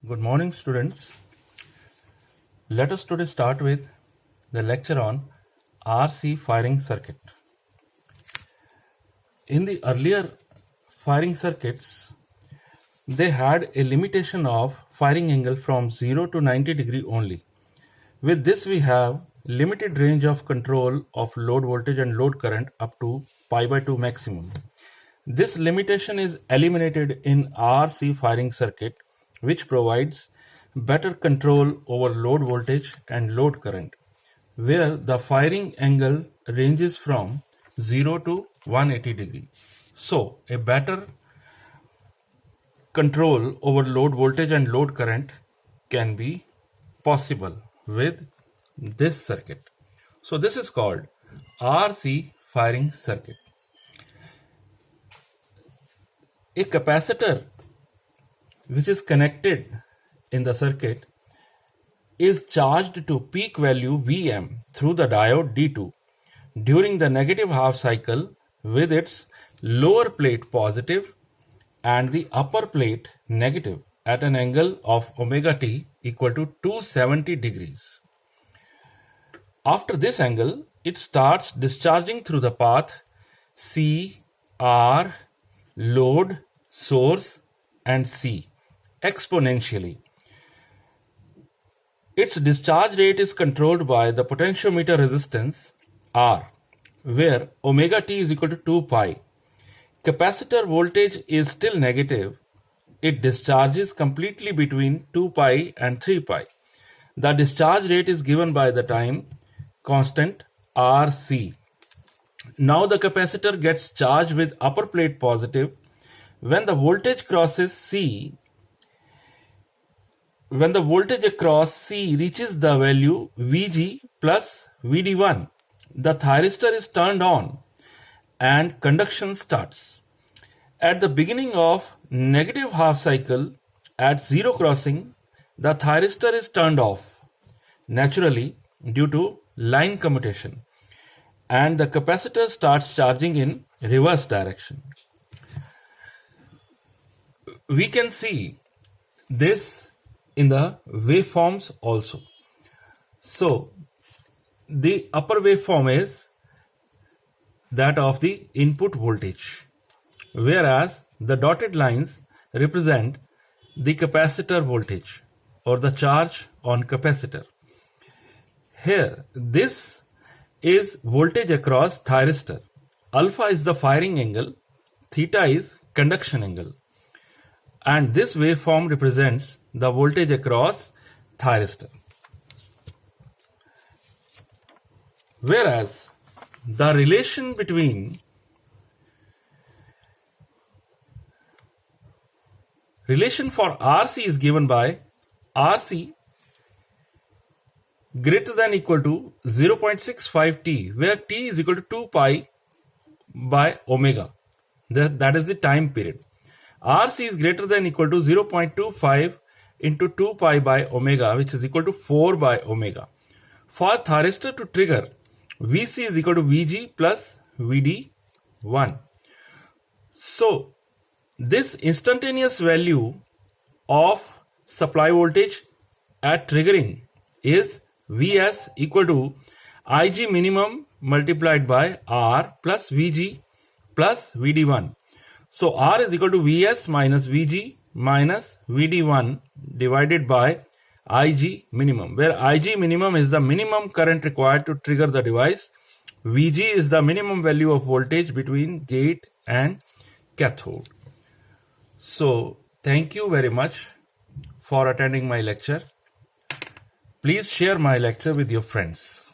Good morning, students. Let us today start with the lecture on RC firing circuit. In the earlier firing circuits, they had a limitation of firing angle from 0 to 90 degree only. With this, we have limited range of control of load voltage and load current up to pi by 2 maximum. This limitation is eliminated in RC firing circuit, which provides better control over load voltage and load current, where the firing angle ranges from 0 to 180 degree. So, a better control over load voltage and load current can be possible with this circuit. So, this is called RC firing circuit. A capacitor which is connected in the circuit is charged to peak value Vm through the diode D2 during the negative half cycle with its lower plate positive and the upper plate negative at an angle of omega t equal to 270 degrees. After this angle, it starts discharging through the path C, R, load, source and C exponentially. Its discharge rate is controlled by the potentiometer resistance R, where omega t is equal to 2 pi. Capacitor voltage is still negative. It discharges completely between 2 pi and 3 pi. The discharge rate is given by the time constant RC. Now the capacitor gets charged with upper plate positive. When the voltage crosses C, when the voltage across C reaches the value Vg plus Vd1, the thyristor is turned on and conduction starts. At the beginning of negative half cycle, at zero crossing, the thyristor is turned off naturally due to line commutation, and the capacitor starts charging in reverse direction. We can see this in the waveforms also. So, the upper waveform is that of the input voltage, whereas the dotted lines represent the capacitor voltage or the charge on capacitor. Here, this is voltage across thyristor. Alpha is the firing angle, theta is conduction angle. And this waveform represents the voltage across thyristor. Whereas the relation for RC is given by RC greater than equal to 0.65 t, where t is equal to 2 pi by omega. That is the time period. RC is greater than equal to 0.25 into 2 pi by omega, which is equal to 4 by omega. For thyristor to trigger, Vc is equal to Vg plus Vd1. So, this instantaneous value of supply voltage at triggering is Vs equal to Ig minimum multiplied by R plus Vg plus Vd1. So, R is equal to Vs minus Vg minus Vd1 divided by Ig minimum, where Ig minimum is the minimum current required to trigger the device. Vg is the minimum value of voltage between gate and cathode. So, thank you very much for attending my lecture. Please share my lecture with your friends.